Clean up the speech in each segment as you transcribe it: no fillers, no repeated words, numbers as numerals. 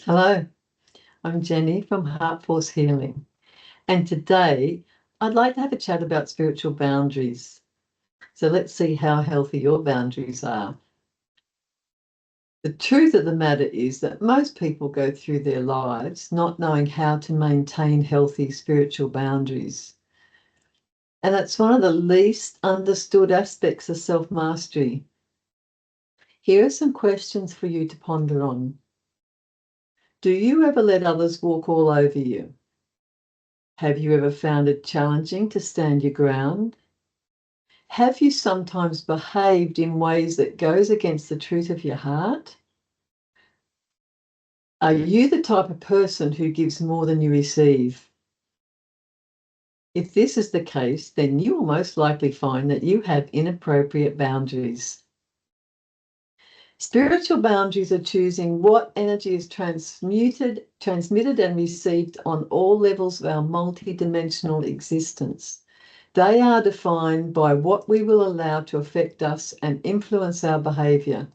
Hello, I'm Jenny from Heart Force Healing, and today I'd like to have a chat about spiritual boundaries. So let's see how healthy your boundaries are. The truth of the matter is that most people go through their lives not knowing how to maintain healthy spiritual boundaries. And that's one of the least understood aspects of self-mastery. Here are some questions for you to ponder on. Do you ever let others walk all over you? Have you ever found it challenging to stand your ground? Have you sometimes behaved in ways that goes against the truth of your heart? Are you the type of person who gives more than you receive? If this is the case, then you will most likely find that you have inappropriate boundaries. Spiritual boundaries are choosing what energy is transmitted and received on all levels of our multidimensional existence. They are defined by what we will allow to affect us and influence our behavior.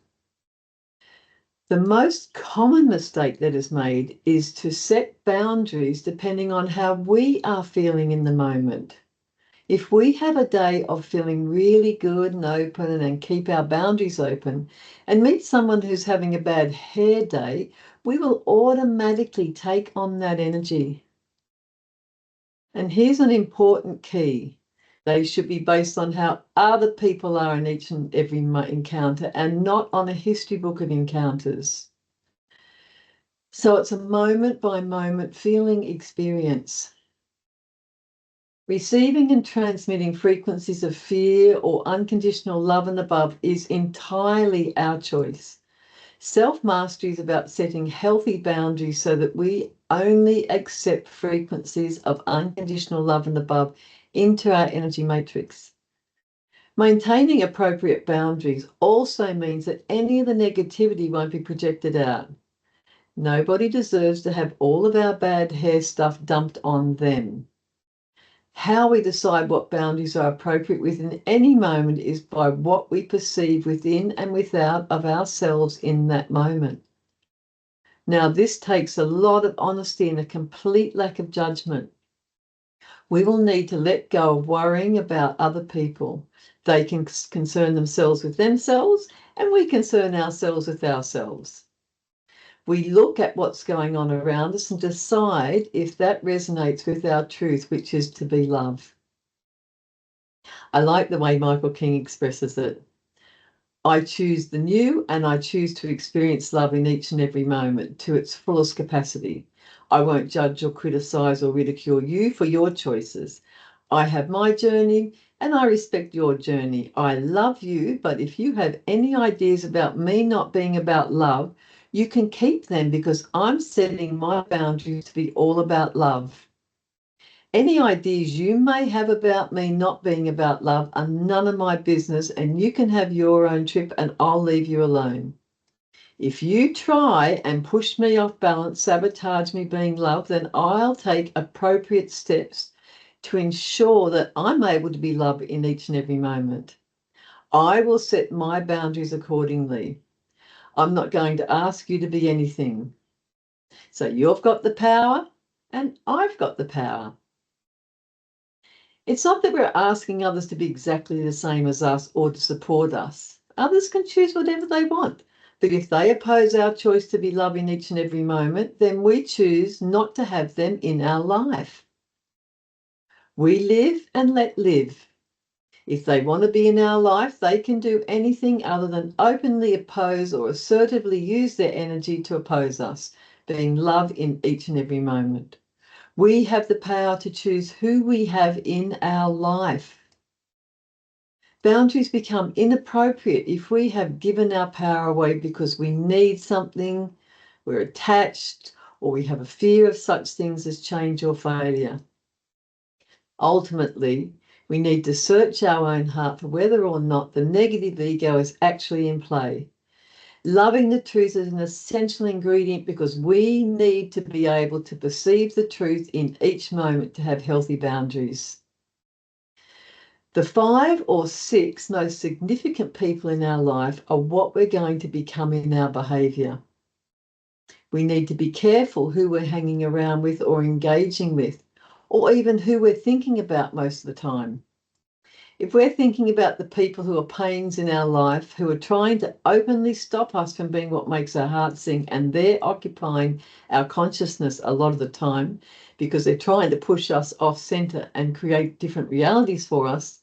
The most common mistake that is made is to set boundaries depending on how we are feeling in the moment. If we have a day of feeling really good and open and keep our boundaries open and meet someone who's having a bad hair day, we will automatically take on that energy. And here's an important key. They should be based on how other people are in each and every encounter and not on a history book of encounters. So it's a moment by moment feeling experience. Receiving and transmitting frequencies of fear or unconditional love and above is entirely our choice. Self-mastery is about setting healthy boundaries so that we only accept frequencies of unconditional love and above into our energy matrix. Maintaining appropriate boundaries also means that any of the negativity won't be projected out. Nobody deserves to have all of our bad hair stuff dumped on them. How we decide what boundaries are appropriate within any moment is by what we perceive within and without of ourselves in that moment. Now, this takes a lot of honesty and a complete lack of judgment. We will need to let go of worrying about other people. They can concern themselves with themselves, and we concern ourselves with ourselves. We look at what's going on around us and decide if that resonates with our truth, which is to be love. I like the way Michael King expresses it. I choose the new and I choose to experience love in each and every moment to its fullest capacity. I won't judge or criticize or ridicule you for your choices. I have my journey and I respect your journey. I love you, but if you have any ideas about me not being about love, you can keep them because I'm setting my boundaries to be all about love. Any ideas you may have about me not being about love are none of my business, and you can have your own trip and I'll leave you alone. If you try and push me off balance, sabotage me being loved, then I'll take appropriate steps to ensure that I'm able to be loved in each and every moment. I will set my boundaries accordingly. I'm not going to ask you to be anything. So you've got the power and I've got the power. It's not that we're asking others to be exactly the same as us or to support us. Others can choose whatever they want. But if they oppose our choice to be loving each and every moment, then we choose not to have them in our life. We live and let live. If they want to be in our life, they can do anything other than openly oppose or assertively use their energy to oppose us, being love in each and every moment. We have the power to choose who we have in our life. Boundaries become inappropriate if we have given our power away because we need something, we're attached, or we have a fear of such things as change or failure. Ultimately, we need to search our own heart for whether or not the negative ego is actually in play. Loving the truth is an essential ingredient because we need to be able to perceive the truth in each moment to have healthy boundaries. The 5 or 6 most significant people in our life are what we're going to become in our behaviour. We need to be careful who we're hanging around with or engaging with, or even who we're thinking about most of the time. If we're thinking about the people who are pains in our life, who are trying to openly stop us from being what makes our heart sing, and they're occupying our consciousness a lot of the time because they're trying to push us off center and create different realities for us,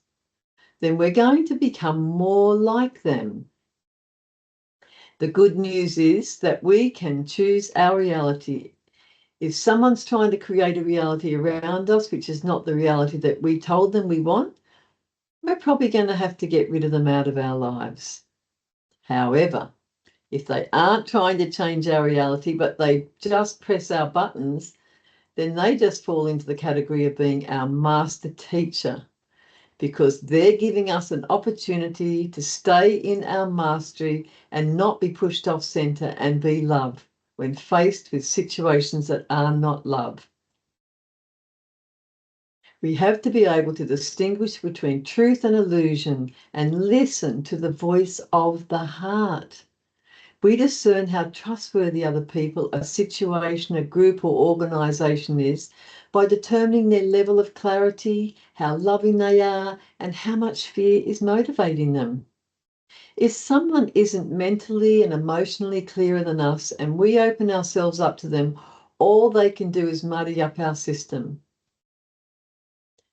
then we're going to become more like them. The good news is that we can choose our reality. If someone's trying to create a reality around us, which is not the reality that we told them we want, we're probably going to have to get rid of them out of our lives. However, if they aren't trying to change our reality, but they just press our buttons, then they just fall into the category of being our master teacher, because they're giving us an opportunity to stay in our mastery and not be pushed off center and be love when faced with situations that are not love. We have to be able to distinguish between truth and illusion and listen to the voice of the heart. We discern how trustworthy other people, a situation, a group or organisation is by determining their level of clarity, how loving they are, and how much fear is motivating them. If someone isn't mentally and emotionally clearer than us and we open ourselves up to them, all they can do is muddy up our system.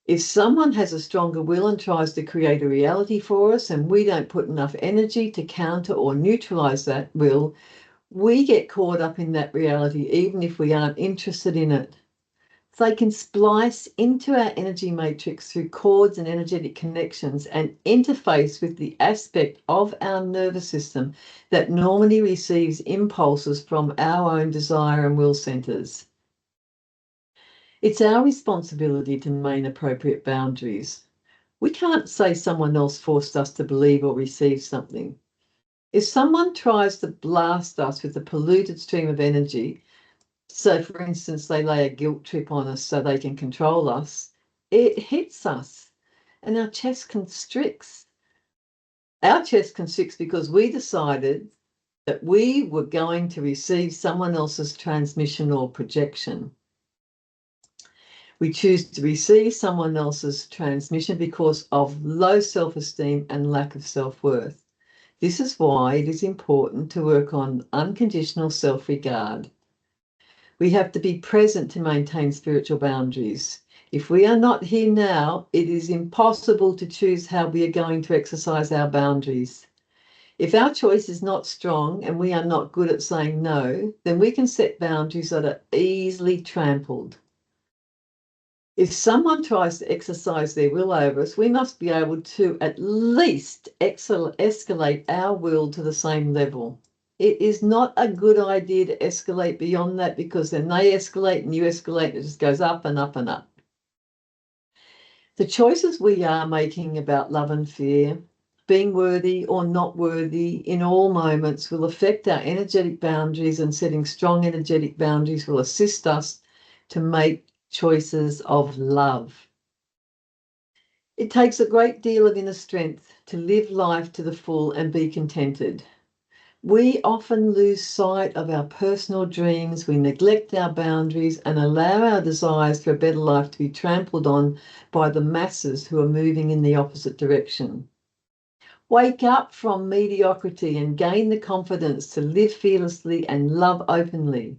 If someone has a stronger will and tries to create a reality for us and we don't put enough energy to counter or neutralize that will, we get caught up in that reality even if we aren't interested in it. They can splice into our energy matrix through cords and energetic connections and interface with the aspect of our nervous system that normally receives impulses from our own desire and will centers. It's our responsibility to maintain appropriate boundaries. We can't say someone else forced us to believe or receive something. If someone tries to blast us with a polluted stream of energy, so for instance, they lay a guilt trip on us so they can control us, it hits us and our chest constricts. Our chest constricts because we decided that we were going to receive someone else's transmission or projection. We choose to receive someone else's transmission because of low self-esteem and lack of self-worth. This is why it is important to work on unconditional self-regard. We have to be present to maintain spiritual boundaries. If we are not here now, it is impossible to choose how we are going to exercise our boundaries. If our choice is not strong and we are not good at saying no, then we can set boundaries that are easily trampled. If someone tries to exercise their will over us, we must be able to at least escalate our will to the same level. It is not a good idea to escalate beyond that because then they escalate and you escalate and it just goes up and up and up. The choices we are making about love and fear, being worthy or not worthy in all moments will affect our energetic boundaries, and setting strong energetic boundaries will assist us to make choices of love. It takes a great deal of inner strength to live life to the full and be contented. We often lose sight of our personal dreams, we neglect our boundaries and allow our desires for a better life to be trampled on by the masses who are moving in the opposite direction. Wake up from mediocrity and gain the confidence to live fearlessly and love openly.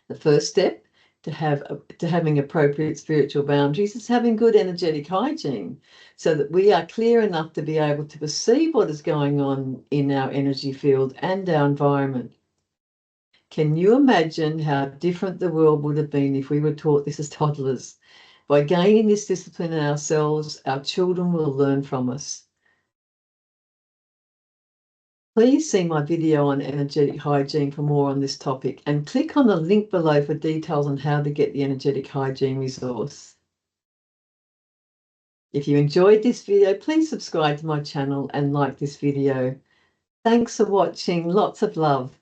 The first step to having appropriate spiritual boundaries is having good energetic hygiene, so that we are clear enough to be able to perceive what is going on in our energy field and our environment. Can you imagine how different the world would have been if we were taught this as toddlers? By gaining this discipline in ourselves, our children will learn from us. Please see my video on energetic hygiene for more on this topic, and click on the link below for details on how to get the energetic hygiene resource. If you enjoyed this video, please subscribe to my channel and like this video. Thanks for watching. Lots of love.